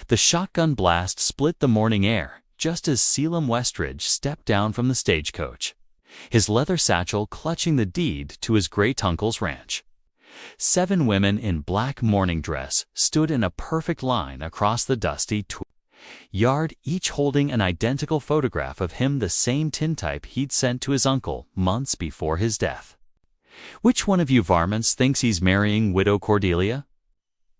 The shotgun blast split the morning air just as Selim Westridge stepped down from the stagecoach, his leather satchel clutching the deed to his great-uncle's ranch. 7 women in black morning dress stood in a perfect line across the dusty yard, each holding an identical photograph of him, the same tintype he'd sent to his uncle months before his death. "Which one of you varmints thinks he's marrying Widow Cordelia?"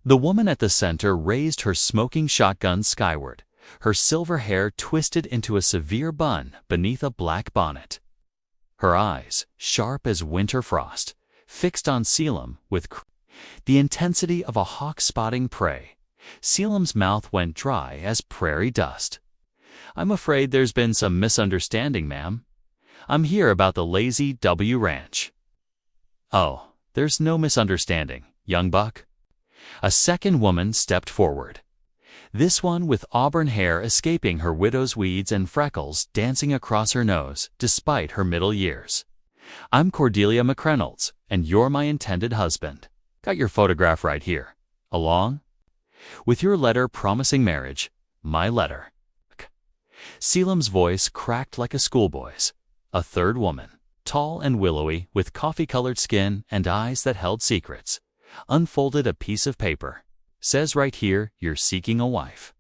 The woman at the center raised her smoking shotgun skyward, her silver hair twisted into a severe bun beneath a black bonnet. Her eyes, sharp as winter frost, fixed on Selim with the intensity of a hawk spotting prey. Selim's mouth went dry as prairie dust. "I'm afraid there's been some misunderstanding, ma'am. I'm here about the Lazy W Ranch." "Oh, there's no misunderstanding, young buck." A second woman stepped forward, this one with auburn hair escaping her widow's weeds and freckles dancing across her nose despite her middle years. "I'm Cordelia McReynolds, and you're my intended husband. Got your photograph right here. Along with your letter promising marriage, my letter." Selim's voice cracked like a schoolboy's. A third woman, tall and willowy, with coffee-colored skin and eyes that held secrets, unfolded a piece of paper. "Says right here you're seeking a wife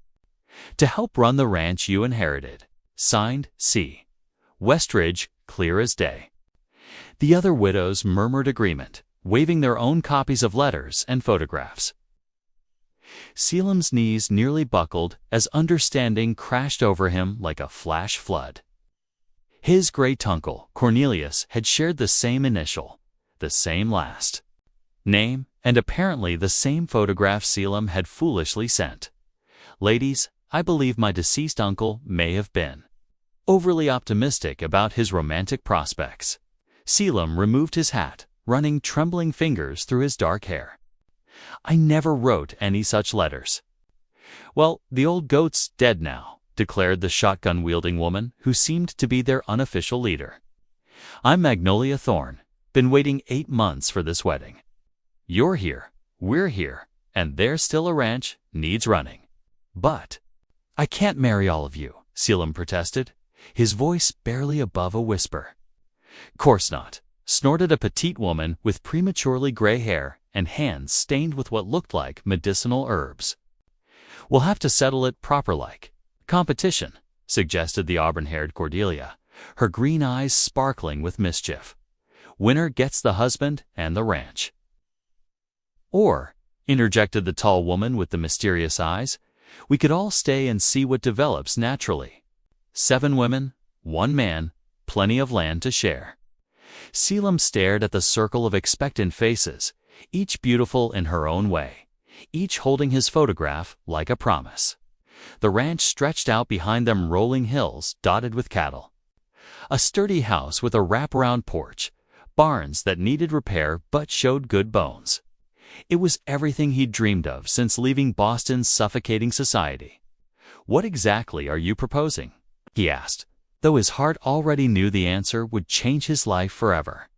to help run the ranch you inherited. Signed, C. Westridge, clear as day." The other widows murmured agreement, waving their own copies of letters and photographs. Selim's knees nearly buckled as understanding crashed over him like a flash flood. His great-uncle, Cornelius, had shared the same initial, the same last name, and apparently the same photograph Selim had foolishly sent. "Ladies, I believe my deceased uncle may have been overly optimistic about his romantic prospects." Selim removed his hat, running trembling fingers through his dark hair. "I never wrote any such letters." "Well, the old goat's dead now," declared the shotgun-wielding woman who seemed to be their unofficial leader. "I'm Magnolia Thorne. Been waiting 8 months for this wedding. You're here, we're here, and there's still a ranch needs running. But I can't marry all of you," Selim protested, his voice barely above a whisper. "Course not," snorted a petite woman with prematurely gray hair and hands stained with what looked like medicinal herbs. "We'll have to settle it proper-like. Competition," suggested the auburn-haired Cordelia, her green eyes sparkling with mischief. "Winner gets the husband and the ranch." "Or," interjected the tall woman with the mysterious eyes, "we could all stay and see what develops naturally. 7 women, 1 man, plenty of land to share." Selim stared at the circle of expectant faces, each beautiful in her own way, each holding his photograph like a promise. The ranch stretched out behind them, rolling hills dotted with cattle. A sturdy house with a wraparound porch, barns that needed repair but showed good bones. It was everything he'd dreamed of since leaving Boston's suffocating society. "What exactly are you proposing?" he asked, though his heart already knew the answer would change his life forever.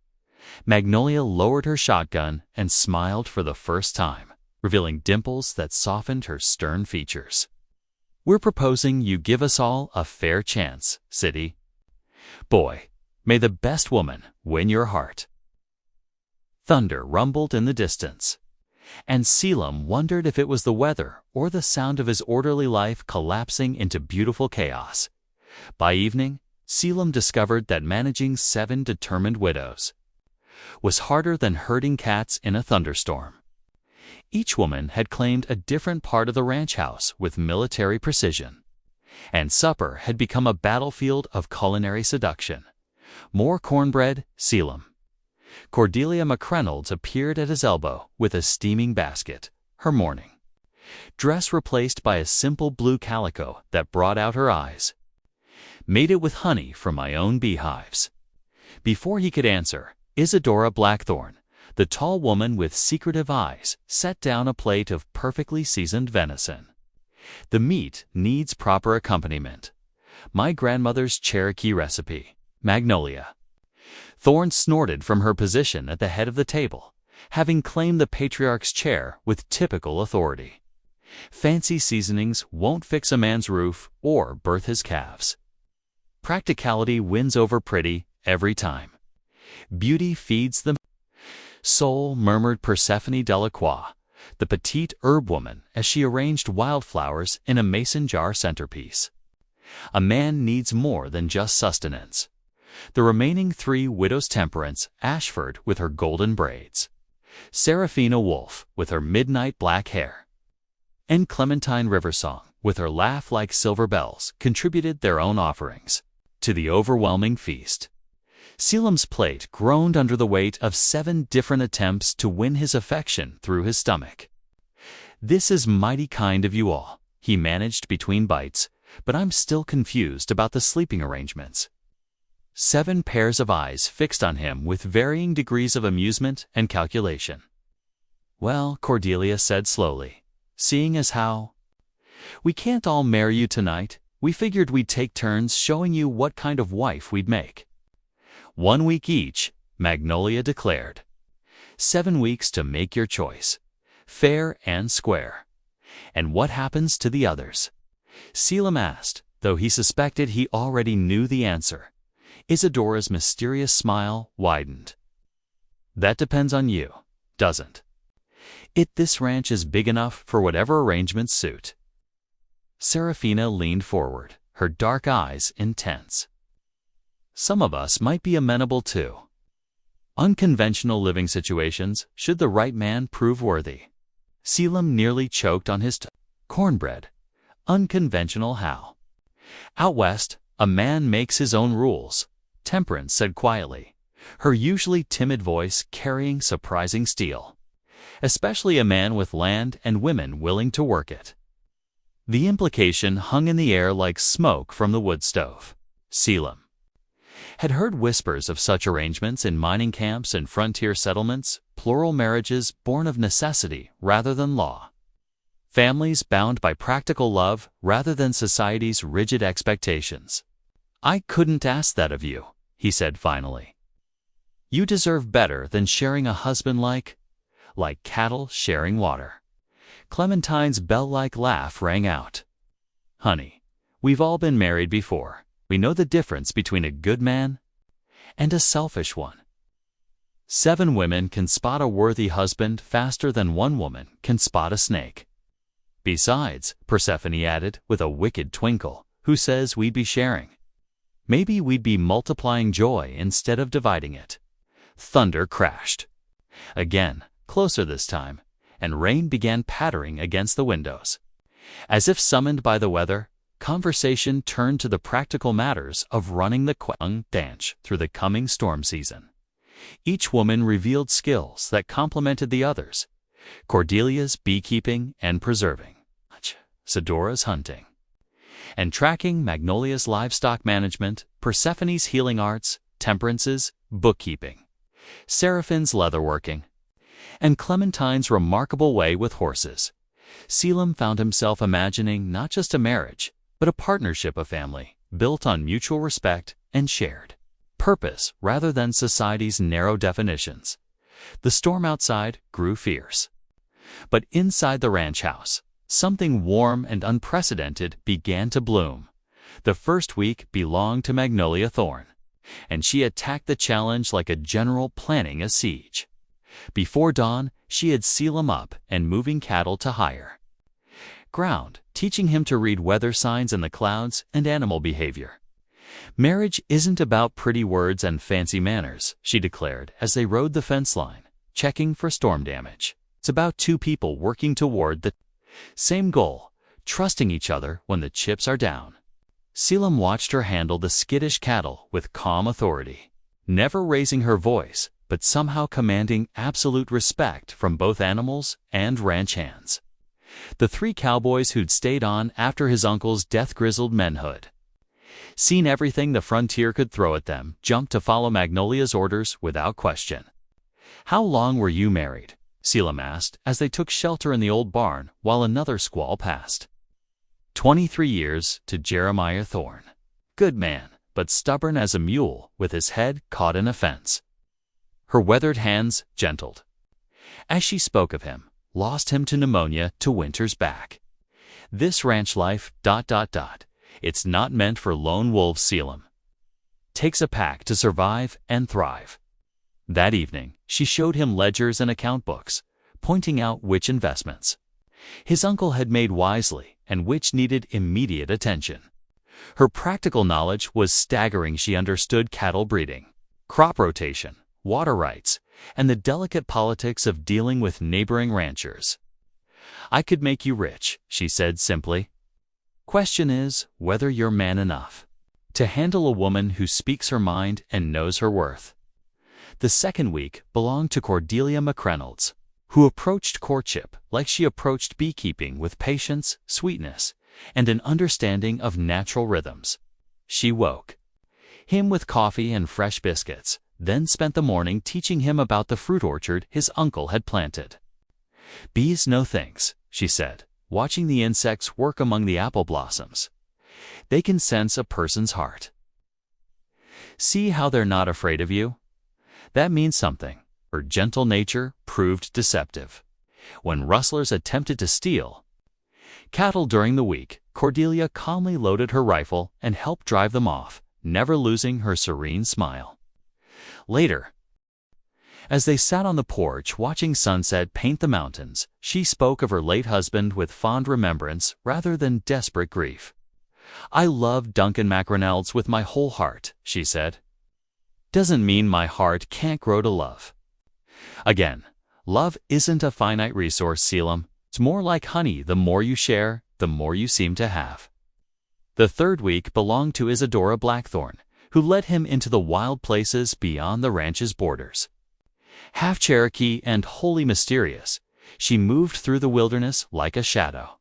Magnolia lowered her shotgun and smiled for the first time, revealing dimples that softened her stern features. "We're proposing you give us all a fair chance, City. Boy, may the best woman win your heart." Thunder rumbled in the distance, and Selim wondered if it was the weather or the sound of his orderly life collapsing into beautiful chaos. By evening, Selim discovered that managing 7 determined widows was harder than herding cats in a thunderstorm. Each woman had claimed a different part of the ranch house with military precision, and supper had become a battlefield of culinary seduction. "More cornbread, Selim." Cordelia McReynolds appeared at his elbow with a steaming basket, her morning dress replaced by a simple blue calico that brought out her eyes. "Made it with honey from my own beehives." Before he could answer, Isadora Blackthorne, the tall woman with secretive eyes, set down a plate of perfectly seasoned venison. "The meat needs proper accompaniment. My grandmother's Cherokee recipe, Magnolia." Thorne snorted from her position at the head of the table, having claimed the patriarch's chair with typical authority. Fancy seasonings won't fix a man's roof or birth his calves. Practicality wins over pretty every time. Beauty feeds the soul, murmured Persephone Delacroix, the petite herb woman, as she arranged wildflowers in a mason jar centerpiece. A man needs more than just sustenance. The remaining three widows: Temperance Ashford with her golden braids, Seraphina Wolf with her midnight black hair, and Clementine Riversong with her laugh like silver bells, contributed their own offerings to the overwhelming feast. Selim's plate groaned under the weight of 7 different attempts to win his affection through his stomach. "This is mighty kind of you all," he managed between bites, "but I'm still confused about the sleeping arrangements." 7 pairs of eyes fixed on him with varying degrees of amusement and calculation. "Well," Cordelia said slowly, "seeing as how we can't all marry you tonight, we figured we'd take turns showing you what kind of wife we'd make." 1 week each, Magnolia declared. 7 weeks to make your choice, fair and square. "And what happens to the others?" Selim asked, though he suspected he already knew the answer. Isadora's mysterious smile widened. "That depends on you, doesn't it? This ranch is big enough for whatever arrangements suit." Seraphina leaned forward, her dark eyes intense. "Some of us might be amenable to unconventional living situations should the right man prove worthy." Selim nearly choked on his cornbread. Unconventional how? "Out west, a man makes his own rules," Temperance said quietly, her usually timid voice carrying surprising steel. "Especially a man with land and women willing to work it." The implication hung in the air like smoke from the wood stove. Selim had heard whispers of such arrangements in mining camps and frontier settlements, plural marriages born of necessity rather than law. Families bound by practical love rather than society's rigid expectations. "I couldn't ask that of you," he said finally. "You deserve better than sharing a husband like cattle sharing water." Clementine's bell-like laugh rang out. "Honey, we've all been married before. We know the difference between a good man and a selfish one. 7 women can spot a worthy husband faster than 1 woman can spot a snake. Besides," Persephone added with a wicked twinkle, "who says we'd be sharing? Maybe we'd be multiplying joy instead of dividing it." Thunder crashed. Again, closer this time, and rain began pattering against the windows. As if summoned by the weather, conversation turned to the practical matters of running the dance through the coming storm season. Each woman revealed skills that complemented the others: Cordelia's beekeeping and preserving, Isadora's hunting and tracking, Magnolia's livestock management, Persephone's healing arts, Temperance's bookkeeping, Seraphine's leatherworking, and Clementine's remarkable way with horses. Selim found himself imagining not just a marriage, but a partnership of family, built on mutual respect and shared purpose rather than society's narrow definitions. The storm outside grew fierce. But inside the ranch house, something warm and unprecedented began to bloom. The first week belonged to Magnolia Thorne, and she attacked the challenge like a general planning a siege. Before dawn, she had Selim up and moving cattle to higher ground, teaching him to read weather signs in the clouds and animal behavior. "Marriage isn't about pretty words and fancy manners," she declared as they rode the fence line, checking for storm damage. "It's about 2 people working toward the same goal, trusting each other when the chips are down." Selim watched her handle the skittish cattle with calm authority, never raising her voice, but somehow commanding absolute respect from both animals and ranch hands. The 3 cowboys who'd stayed on after his uncle's death-grizzled manhood, seen everything the frontier could throw at them, jumped to follow Magnolia's orders without question. "How long were you married?" Selim asked as they took shelter in the old barn while another squall passed. 23 years to Jeremiah Thorne. Good man, but stubborn as a mule with his head caught in a fence." Her weathered hands gentled as she spoke of him, lost him to pneumonia to winter's back. This ranch life, ... It's not meant for lone wolves, Selim. Takes a pack to survive and thrive. That evening, she showed him ledgers and account books, pointing out which investments his uncle had made wisely and which needed immediate attention. Her practical knowledge was staggering. She understood cattle breeding, crop rotation, water rights, and the delicate politics of dealing with neighboring ranchers. "I could make you rich," she said simply. "Question is whether you're man enough to handle a woman who speaks her mind and knows her worth." The second week belonged to Cordelia McReynolds, who approached courtship like she approached beekeeping, with patience, sweetness, and an understanding of natural rhythms. She woke him with coffee and fresh biscuits, then spent the morning teaching him about the fruit orchard his uncle had planted. "Bees know things," she said, watching the insects work among the apple blossoms. "They can sense a person's heart. See how they're not afraid of you? That means something." Her gentle nature proved deceptive. When rustlers attempted to steal cattle during the week, Cordelia calmly loaded her rifle and helped drive them off, never losing her serene smile. Later, as they sat on the porch watching sunset paint the mountains, she spoke of her late husband with fond remembrance rather than desperate grief. "I love Duncan McReynolds with my whole heart," she said. "Doesn't mean my heart can't grow to love." Again, love isn't a finite resource, Selim. It's more like honey. The more you share, the more you seem to have. The third week belonged to Isadora Blackthorne, who led him into the wild places beyond the ranch's borders. Half Cherokee and wholly mysterious, she moved through the wilderness like a shadow,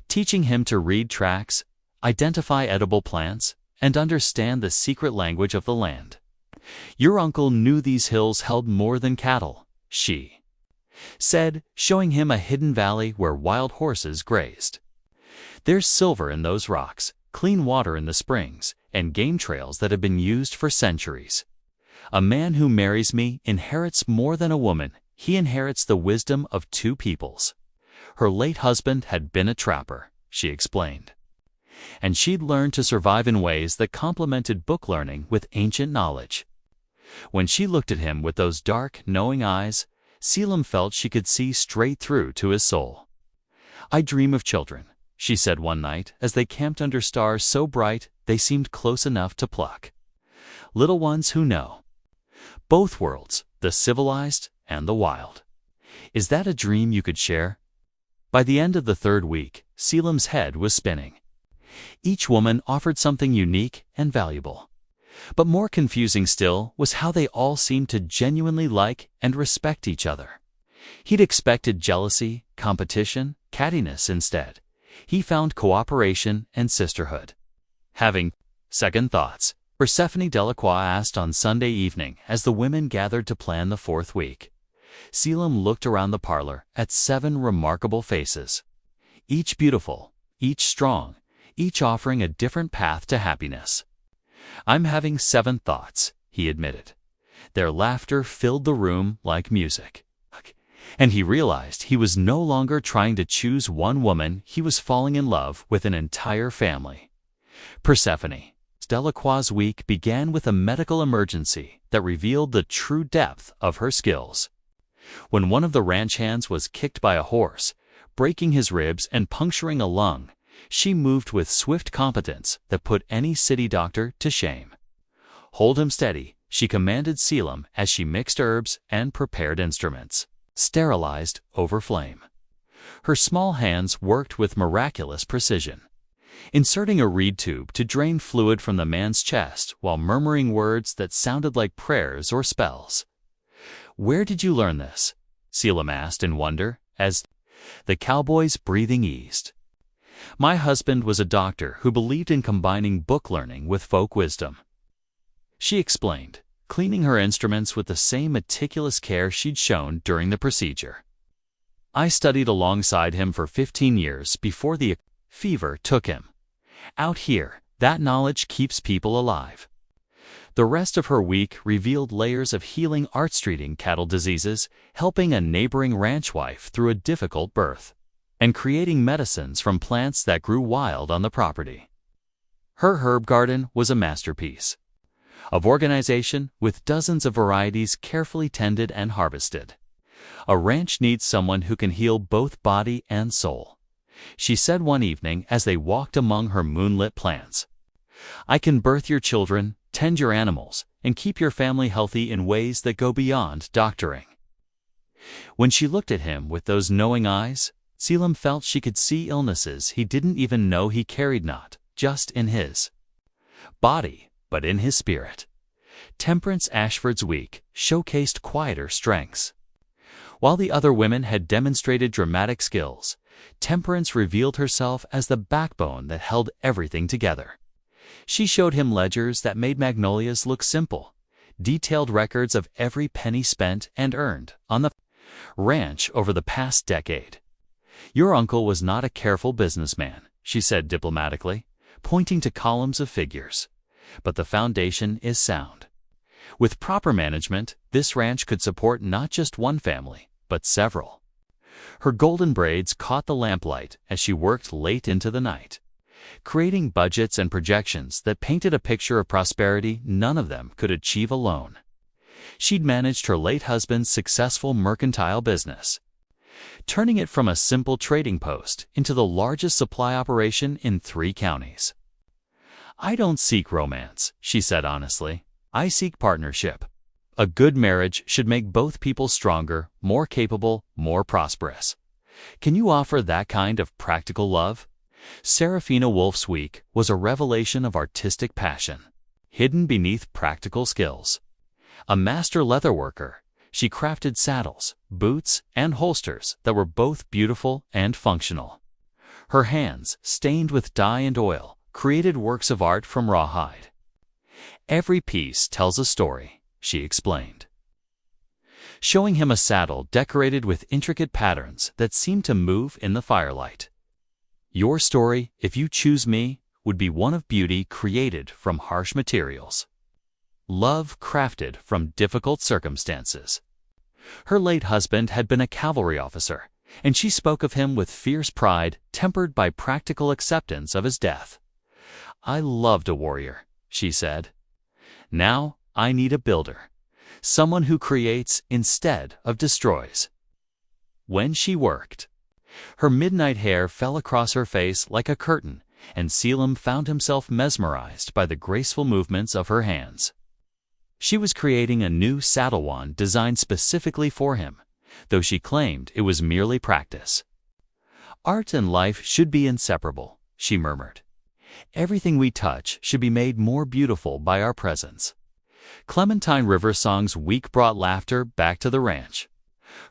teaching him to read tracks, identify edible plants, and understand the secret language of the land. "Your uncle knew these hills held more than cattle," she said, showing him a hidden valley where wild horses grazed. "There's silver in those rocks, clean water in the springs, and game trails that have been used for centuries. A man who marries me inherits more than a woman. He inherits the wisdom of two peoples." Her late husband had been a trapper, she explained, and she'd learned to survive in ways that complemented book learning with ancient knowledge. When she looked at him with those dark, knowing eyes, Selim felt she could see straight through to his soul. "I dream of children," she said one night as they camped under stars so bright they seemed close enough to pluck. "Little ones who know both worlds, the civilized and the wild. Is that a dream you could share?" By the end of the third week, Selim's head was spinning. Each woman offered something unique and valuable. But more confusing still was how they all seemed to genuinely like and respect each other. He'd expected jealousy, competition, cattiness. Instead, he found cooperation and sisterhood. Having second thoughts, Persephone Delacroix asked on Sunday evening as the women gathered to plan the fourth week. Selim looked around the parlor at 7 remarkable faces, each beautiful, each strong, each offering a different path to happiness. "I'm having 7 thoughts," he admitted. Their laughter filled the room like music. And he realized he was no longer trying to choose one woman. He was falling in love with an entire family. Persephone Delacroix's week began with a medical emergency that revealed the true depth of her skills. When one of the ranch hands was kicked by a horse, breaking his ribs and puncturing a lung, she moved with swift competence that put any city doctor to shame. "Hold him steady," she commanded Selim as she mixed herbs and prepared instruments, sterilized over flame. Her small hands worked with miraculous precision, inserting a reed tube to drain fluid from the man's chest while murmuring words that sounded like prayers or spells. "Where did you learn this?" Selim asked in wonder as the cowboy's breathing eased. "My husband was a doctor who believed in combining book learning with folk wisdom," she explained, cleaning her instruments with the same meticulous care she'd shown during the procedure. "I studied alongside him for 15 years before the fever took him. Out here, that knowledge keeps people alive." The rest of her week revealed layers of healing arts-treating cattle diseases, helping a neighboring ranch wife through a difficult birth, and creating medicines from plants that grew wild on the property. Her herb garden was a masterpiece of organization, with dozens of varieties carefully tended and harvested. A ranch needs someone who can heal both body and soul, she said one evening as they walked among her moonlit plants. I can birth your children, tend your animals, and keep your family healthy in ways that go beyond doctoring. When she looked at him with those knowing eyes, Selim felt she could see illnesses he didn't even know he carried, not just in his body, but in his spirit. Temperance Ashford's week showcased quieter strengths. While the other women had demonstrated dramatic skills, Temperance revealed herself as the backbone that held everything together. She showed him ledgers that made magnolias look simple, detailed records of every penny spent and earned on the ranch over the past decade. Your uncle was not a careful businessman, she said diplomatically, pointing to columns of figures. But the foundation is sound. With proper management, this ranch could support not just one family, but several. Her golden braids caught the lamplight as she worked late into the night, creating budgets and projections that painted a picture of prosperity none of them could achieve alone. She'd managed her late husband's successful mercantile business, turning it from a simple trading post into the largest supply operation in 3 counties. I don't seek romance, she said honestly. I seek partnership. A good marriage should make both people stronger, more capable, more prosperous. Can you offer that kind of practical love? Serafina Wolf's week was a revelation of artistic passion, hidden beneath practical skills. A master leatherworker, she crafted saddles, boots, and holsters that were both beautiful and functional. Her hands, stained with dye and oil, created works of art from rawhide. Every piece tells a story, she explained, showing him a saddle decorated with intricate patterns that seemed to move in the firelight. Your story, if you choose me, would be one of beauty created from harsh materials, love crafted from difficult circumstances. Her late husband had been a cavalry officer, and she spoke of him with fierce pride tempered by practical acceptance of his death. I loved a warrior, she said. Now I need a builder, someone who creates instead of destroys. When she worked, her midnight hair fell across her face like a curtain, and Selim found himself mesmerized by the graceful movements of her hands. She was creating a new saddle wand designed specifically for him, though she claimed it was merely practice. Art and life should be inseparable, she murmured. Everything we touch should be made more beautiful by our presence. Clementine Riversong's week brought laughter back to the ranch.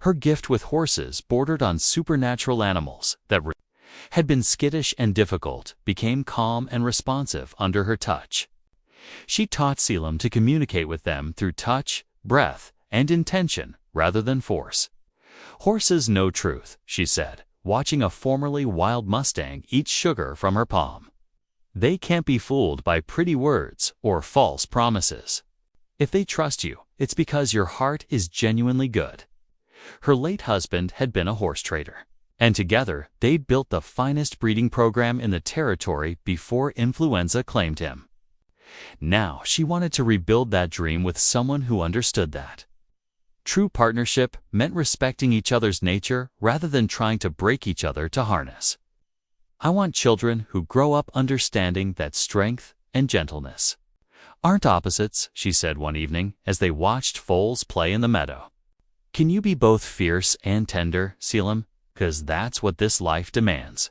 Her gift with horses bordered on supernatural animals that had been skittish and difficult became calm and responsive under her touch. She taught Selim to communicate with them through touch, breath, and intention rather than force. Horses know truth, she said, watching a formerly wild Mustang eat sugar from her palm. They can't be fooled by pretty words or false promises. If they trust you, it's because your heart is genuinely good. Her late husband had been a horse trader, and together they'd built the finest breeding program in the territory before influenza claimed him. Now she wanted to rebuild that dream with someone who understood that. True partnership meant respecting each other's nature rather than trying to break each other to harness. I want children who grow up understanding that strength and gentleness aren't opposites, she said one evening as they watched foals play in the meadow. Can you be both fierce and tender, Selim? 'Cause that's what this life demands.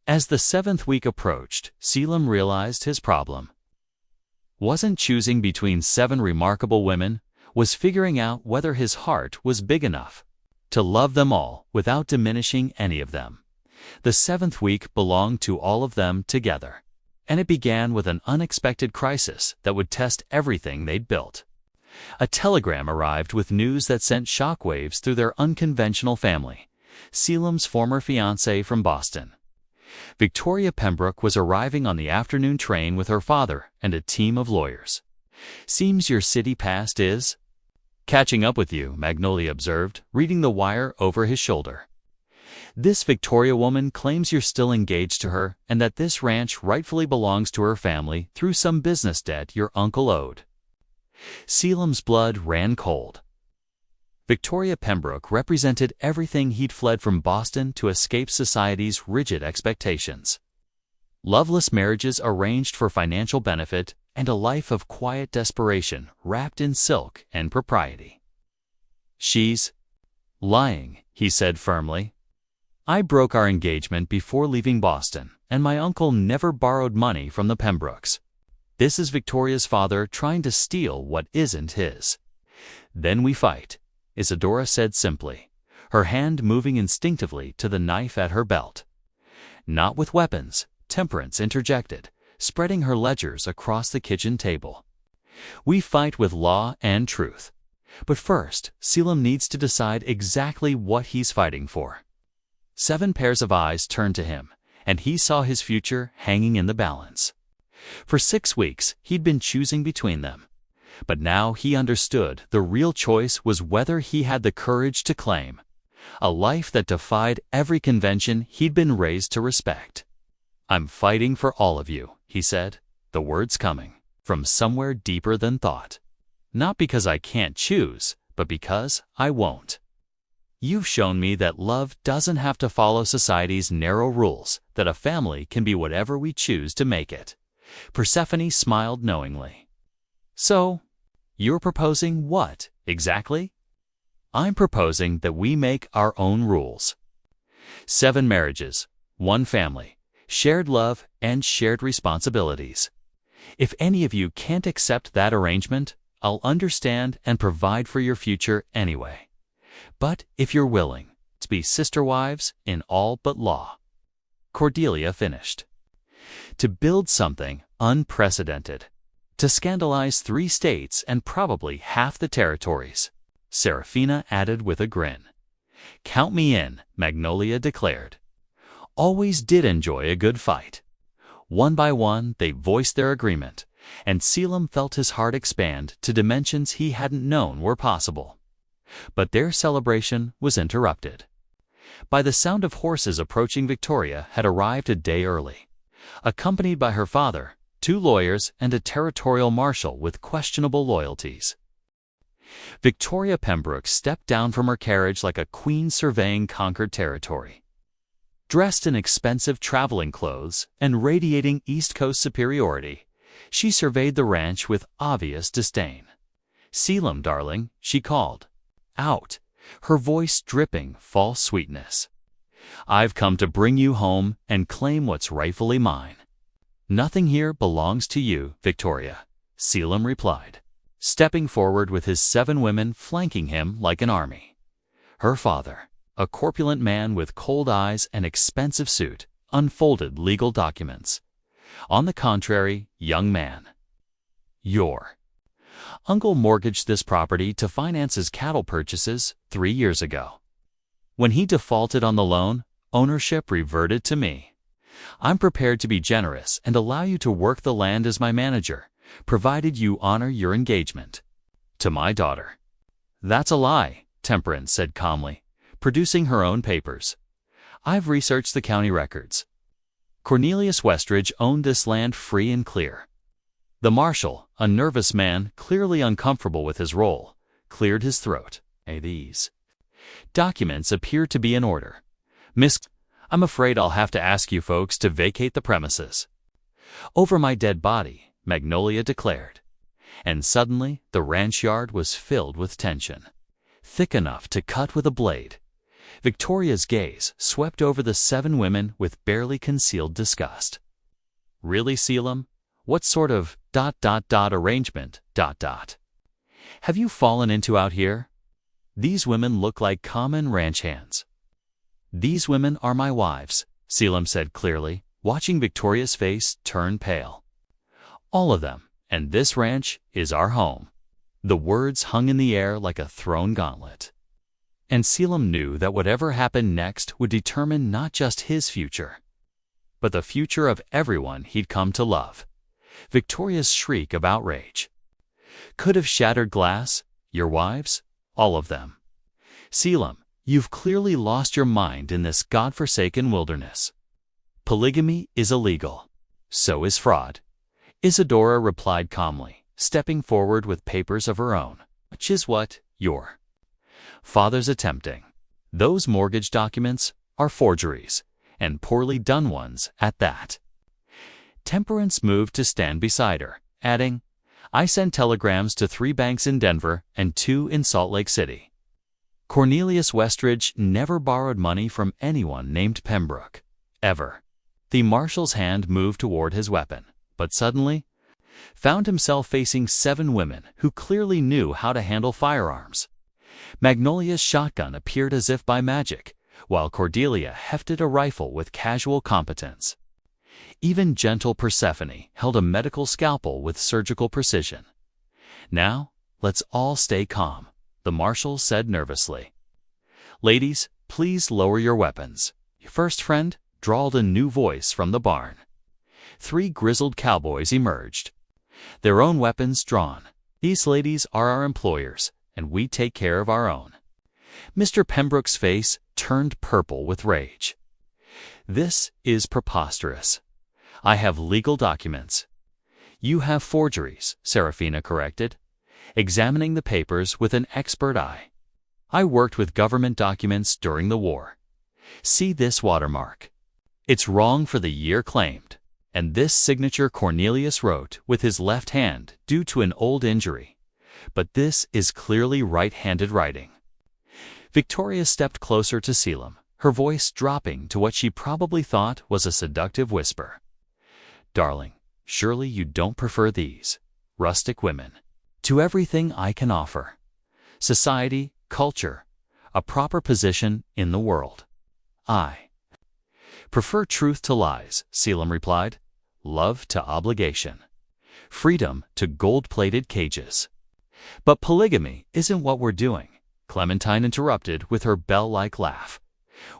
As the 7th week approached, Selim realized his problem wasn't choosing between 7 remarkable women, was figuring out whether his heart was big enough to love them all without diminishing any of them. The 7th week belonged to all of them together, and it began with an unexpected crisis that would test everything they'd built. A telegram arrived with news that sent shockwaves through their unconventional family. Selim's former fiancée from Boston, Victoria Pembroke, was arriving on the afternoon train with her father and a team of lawyers. Seems your city past is catching up with you, Magnolia observed, reading the wire over his shoulder. This Victoria woman claims you're still engaged to her and that this ranch rightfully belongs to her family through some business debt your uncle owed. Selim's blood ran cold. Victoria Pembroke represented everything he'd fled from Boston to escape society's rigid expectations. Loveless marriages arranged for financial benefit and a life of quiet desperation wrapped in silk and propriety. She's lying, he said firmly. I broke our engagement before leaving Boston, and my uncle never borrowed money from the Pembrokes. This is Victoria's father trying to steal what isn't his. Then we fight, Isadora said simply, her hand moving instinctively to the knife at her belt. Not with weapons, Temperance interjected, spreading her ledgers across the kitchen table. We fight with law and truth. But first, Selim needs to decide exactly what he's fighting for. 7 pairs of eyes turned to him, and he saw his future hanging in the balance. For 6 weeks, he'd been choosing between them. But now he understood the real choice was whether he had the courage to claim a life that defied every convention he'd been raised to respect. I'm fighting for all of you, he said, the words coming from somewhere deeper than thought. Not because I can't choose, but because I won't. You've shown me that love doesn't have to follow society's narrow rules, that a family can be whatever we choose to make it. Persephone smiled knowingly. So, you're proposing what, exactly? I'm proposing that we make our own rules. 7 marriages, 1 family, shared love and shared responsibilities. If any of you can't accept that arrangement, I'll understand and provide for your future anyway. But if you're willing to be sister wives in all but law. Cordelia finished. To build something unprecedented. To scandalize 3 states and probably half the territories, Serafina added with a grin. Count me in, Magnolia declared. Always did enjoy a good fight. One by one, they voiced their agreement, and Selim felt his heart expand to dimensions he hadn't known were possible. But their celebration was interrupted. By the sound of horses approaching, Victoria had arrived a day early, accompanied by her father, 2 lawyers, and a territorial marshal with questionable loyalties. Victoria Pembroke stepped down from her carriage like a queen surveying conquered territory. Dressed in expensive traveling clothes and radiating East Coast superiority, she surveyed the ranch with obvious disdain. Selim, darling, she called out, her voice dripping false sweetness. I've come to bring you home and claim what's rightfully mine. Nothing here belongs to you, Victoria, Selim replied, stepping forward with his 7 women flanking him like an army. Her father, a corpulent man with cold eyes and expensive suit, unfolded legal documents. On the contrary, young man, your uncle mortgaged this property to finance his cattle purchases 3 years ago. When he defaulted on the loan, ownership reverted to me. I'm prepared to be generous and allow you to work the land as my manager, provided you honor your engagement to my daughter. That's a lie, Temperance said calmly, producing her own papers. I've researched the county records. Cornelius Westridge owned this land free and clear. The marshal, a nervous man clearly uncomfortable with his role, cleared his throat. These documents appear to be in order. Miss, I'm afraid I'll have to ask you folks to vacate the premises. Over my dead body, Magnolia declared. And suddenly, the ranch yard was filled with tension, thick enough to cut with a blade. Victoria's gaze swept over the 7 women with barely concealed disgust. Really, Selim? What sort of ... arrangement ... have you fallen into out here? These women look like common ranch hands. These women are my wives, Selim said clearly, watching Victoria's face turn pale. All of them, and this ranch is our home. The words hung in the air like a thrown gauntlet. And Selim knew that whatever happened next would determine not just his future, but the future of everyone he'd come to love. Victoria's shriek of outrage, Could have shattered glass, your wives, all of them. Selim, you've clearly lost your mind in this godforsaken wilderness. Polygamy is illegal. So is fraud. Isadora replied calmly, stepping forward with papers of her own, which is what your father's attempting. Those mortgage documents are forgeries, and poorly done ones at that. Temperance moved to stand beside her, adding, I sent telegrams to 3 banks in Denver and 2 in Salt Lake City. Cornelius Westridge never borrowed money from anyone named Pembroke. Ever. The marshal's hand moved toward his weapon, but suddenly found himself facing 7 women who clearly knew how to handle firearms. Magnolia's shotgun appeared as if by magic, while Cordelia hefted a rifle with casual competence. Even gentle Persephone held a medical scalpel with surgical precision. Now, let's all stay calm, the marshal said nervously. Ladies, please lower your weapons. First, friend, drawled a new voice from the barn. 3 grizzled cowboys emerged, their own weapons drawn. These ladies are our employers, and we take care of our own. Mr. Pembroke's face turned purple with rage. This is preposterous. I have legal documents. You have forgeries, Serafina corrected, examining the papers with an expert eye. I worked with government documents during the war. See this watermark. It's wrong for the year claimed, and this signature Cornelius wrote with his left hand due to an old injury. But this is clearly right-handed writing. Victoria stepped closer to Selim, her voice dropping to what she probably thought was a seductive whisper. Darling, surely you don't prefer these rustic women to everything I can offer. Society, culture, a proper position in the world. I prefer truth to lies, Selim replied, love to obligation, freedom to gold-plated cages. But polygamy isn't what we're doing, Clementine interrupted with her bell-like laugh.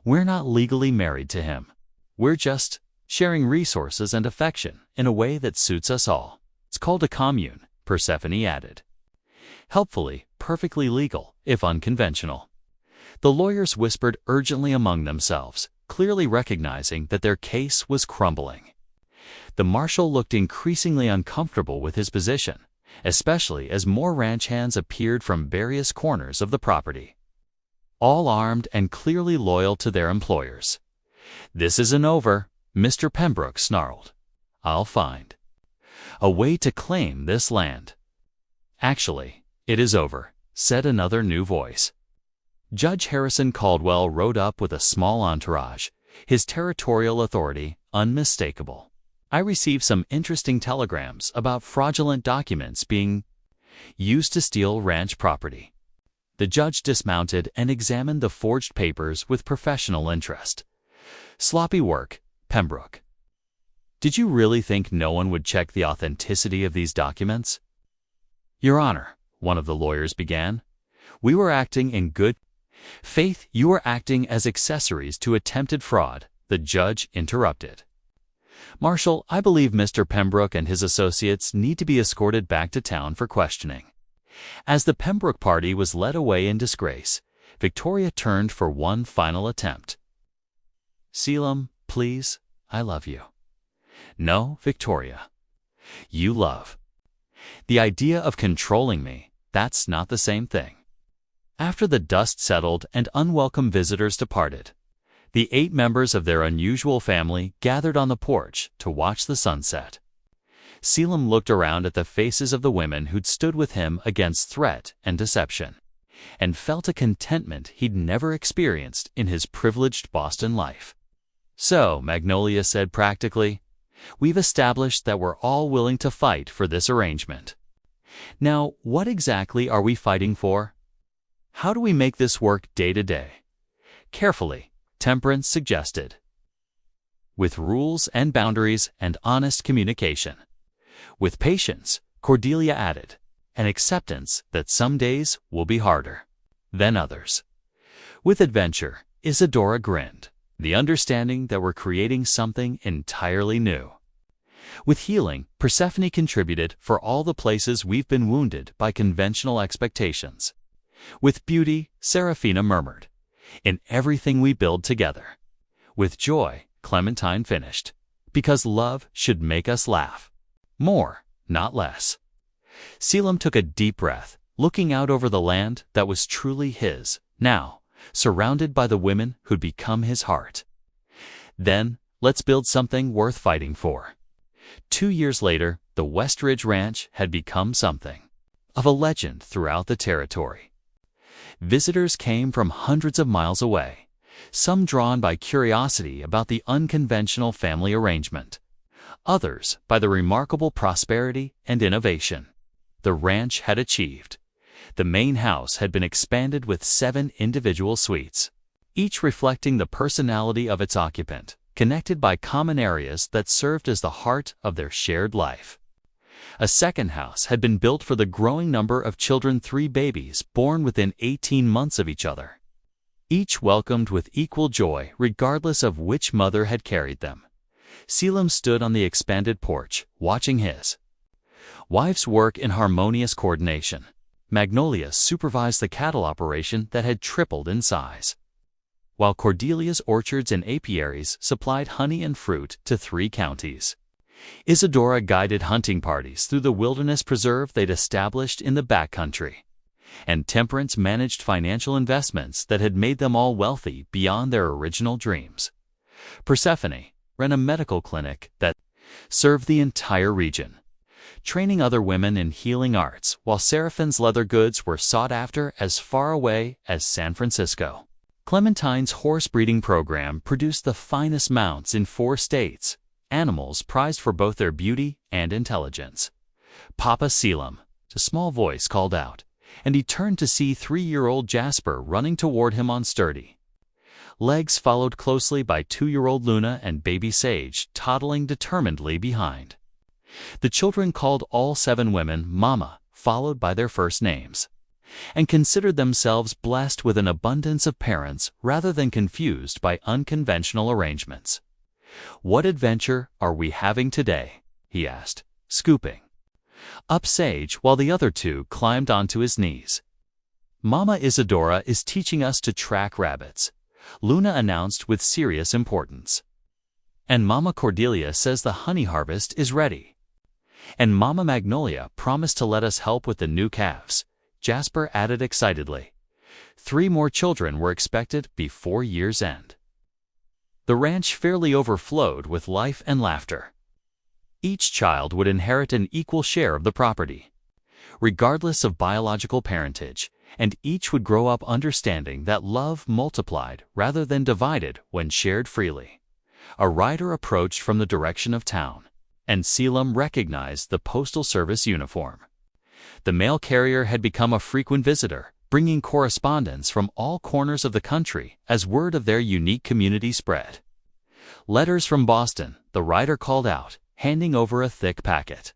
We're not legally married to him. We're just sharing resources and affection in a way that suits us all. It's called a commune, Persephone added. Helpfully, perfectly legal, if unconventional. The lawyers whispered urgently among themselves, clearly recognizing that their case was crumbling. The marshal looked increasingly uncomfortable with his position, especially as more ranch hands appeared from various corners of the property, all armed and clearly loyal to their employers. This isn't over, Mr. Pembroke snarled. I'll find a way to claim this land. Actually, it is over, said another new voice. Judge Harrison Caldwell rode up with a small entourage, his territorial authority unmistakable. I received some interesting telegrams about fraudulent documents being used to steal ranch property. The judge dismounted and examined the forged papers with professional interest. Sloppy work, Pembroke. Did you really think no one would check the authenticity of these documents? Your Honor, one of the lawyers began, we were acting in good faith. You were acting as accessories to attempted fraud, the judge interrupted. Marshal, I believe Mr. Pembroke and his associates need to be escorted back to town for questioning. As the Pembroke party was led away in disgrace, Victoria turned for one final attempt. Selim, please, I love you. No, Victoria. You love. The idea of controlling me, that's not the same thing. After the dust settled and unwelcome visitors departed, the 8 members of their unusual family gathered on the porch to watch the sunset. Selim looked around at the faces of the women who'd stood with him against threat and deception, and felt a contentment he'd never experienced in his privileged Boston life. So, Magnolia said practically, we've established that we're all willing to fight for this arrangement. Now, what exactly are we fighting for? How do we make this work day to day? Carefully, Temperance suggested. With rules and boundaries and honest communication. With patience, Cordelia added, and acceptance that some days will be harder than others. With adventure, Isadora grinned, the understanding that we're creating something entirely new. With healing, Persephone contributed for all the places we've been wounded by conventional expectations. With beauty, Seraphina murmured, "In everything we build together." With joy, Clementine finished, "Because love should make us laugh. More, not less." Selim took a deep breath, looking out over the land that was truly his, now, surrounded by the women who'd become his heart. "Then, let's build something worth fighting for." 2 years later, the Westridge Ranch had become something of a legend throughout the territory. Visitors came from hundreds of miles away, some drawn by curiosity about the unconventional family arrangement, others by the remarkable prosperity and innovation the ranch had achieved. The main house had been expanded with 7 individual suites, each reflecting the personality of its occupant, connected by common areas that served as the heart of their shared life. A second house had been built for the growing number of children, 3 babies born within 18 months of each other, each welcomed with equal joy regardless of which mother had carried them. Selim stood on the expanded porch, watching his wife's work in harmonious coordination. Magnolia supervised the cattle operation that had tripled in size, while Cordelia's orchards and apiaries supplied honey and fruit to 3 counties. Isadora guided hunting parties through the wilderness preserve they'd established in the backcountry, and Temperance managed financial investments that had made them all wealthy beyond their original dreams. Persephone ran a medical clinic that served the entire region, training other women in healing arts, while Seraphine's leather goods were sought after as far away as San Francisco. Clementine's horse breeding program produced the finest mounts in 4 states, animals prized for both their beauty and intelligence. "Papa Selim," a small voice called out, and he turned to see 3-year-old Jasper running toward him on sturdy legs, followed closely by 2-year-old Luna and baby Sage toddling determinedly behind. The children called all 7 women Mama, followed by their first names, and considered themselves blessed with an abundance of parents rather than confused by unconventional arrangements. "What adventure are we having today?" he asked, scooping up Sage while the other 2 climbed onto his knees. "Mama Isadora is teaching us to track rabbits," Luna announced with serious importance. "And Mama Cordelia says the honey harvest is ready. And Mama Magnolia promised to let us help with the new calves," Jasper added excitedly. 3 more children were expected before year's end. The ranch fairly overflowed with life and laughter. Each child would inherit an equal share of the property, regardless of biological parentage, and each would grow up understanding that love multiplied rather than divided when shared freely. A rider approached from the direction of town, and Selim recognized the Postal Service uniform. The mail carrier had become a frequent visitor, bringing correspondence from all corners of the country as word of their unique community spread. "Letters from Boston," the rider called out, handing over a thick packet.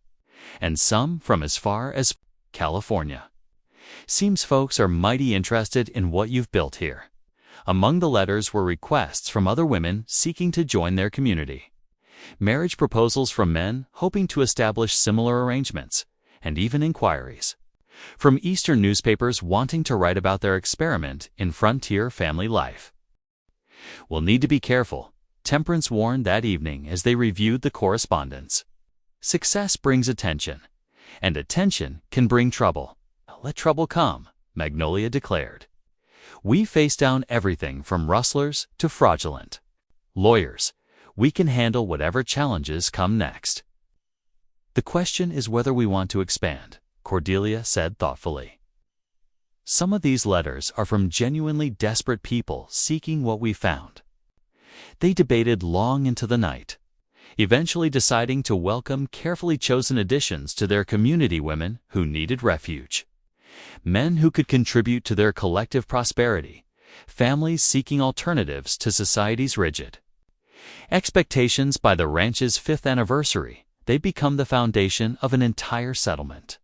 "And some from as far as California. Seems folks are mighty interested in what you've built here." Among the letters were requests from other women seeking to join their community, marriage proposals from men hoping to establish similar arrangements, and even inquiries from Eastern newspapers wanting to write about their experiment in frontier family life. "We'll need to be careful," Temperance warned that evening as they reviewed the correspondence. "Success brings attention, and attention can bring trouble. Let trouble come," Magnolia declared. "We face down everything from rustlers to fraudulent lawyers. We can handle whatever challenges come next. The question is whether we want to expand," Cordelia said thoughtfully. "Some of these letters are from genuinely desperate people seeking what we found." They debated long into the night, eventually deciding to welcome carefully chosen additions to their community, women who needed refuge, men who could contribute to their collective prosperity, families seeking alternatives to society's rigid expectations. By the ranch's 5th anniversary, they'd become the foundation of an entire settlement.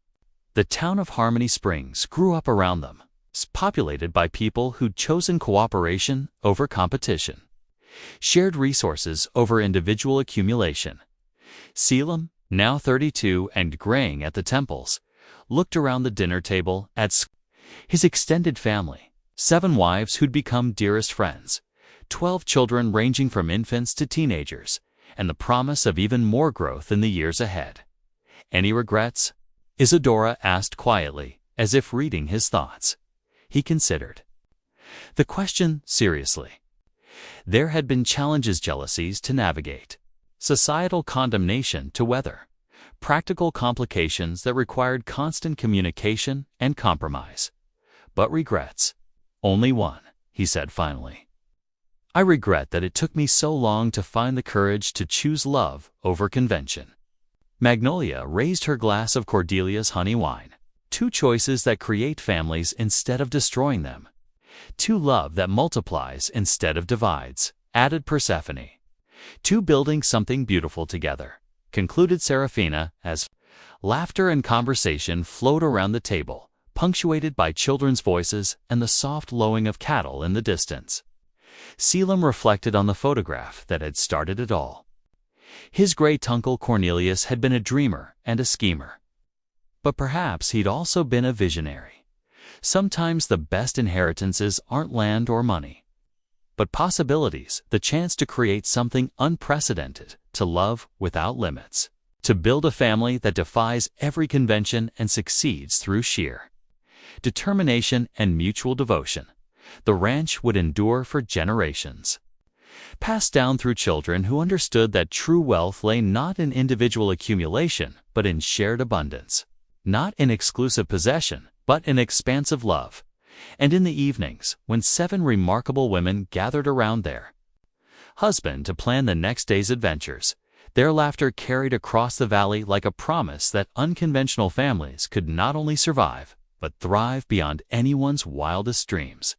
The town of Harmony Springs grew up around them, populated by people who'd chosen cooperation over competition, shared resources over individual accumulation. Selim, now 32 and graying at the temples, looked around the dinner table at his extended family, 7 wives who'd become dearest friends, 12 children ranging from infants to teenagers, and the promise of even more growth in the years ahead. Any regrets? Isadora asked quietly, as if reading his thoughts. He considered the question seriously. There had been challenges, jealousies to navigate, societal condemnation to weather, practical complications that required constant communication and compromise. But regrets? Only one, he said finally. I regret that it took me so long to find the courage to choose love over convention. Magnolia raised her glass of Cordelia's honey wine. 2 choices that create families instead of destroying them. 2 love that multiplies instead of divides, added Persephone. 2 building something beautiful together, concluded Seraphina, as laughter and conversation flowed around the table, punctuated by children's voices and the soft lowing of cattle in the distance. Selim reflected on the photograph that had started it all. His great-uncle Cornelius had been a dreamer and a schemer. But perhaps he'd also been a visionary. Sometimes the best inheritances aren't land or money, but possibilities, the chance to create something unprecedented, to love without limits, to build a family that defies every convention and succeeds through sheer determination and mutual devotion. The ranch would endure for generations, passed down through children who understood that true wealth lay not in individual accumulation, but in shared abundance, not in exclusive possession, but in expansive love. And in the evenings, when 7 remarkable women gathered around their husband to plan the next day's adventures, their laughter carried across the valley like a promise that unconventional families could not only survive, but thrive beyond anyone's wildest dreams.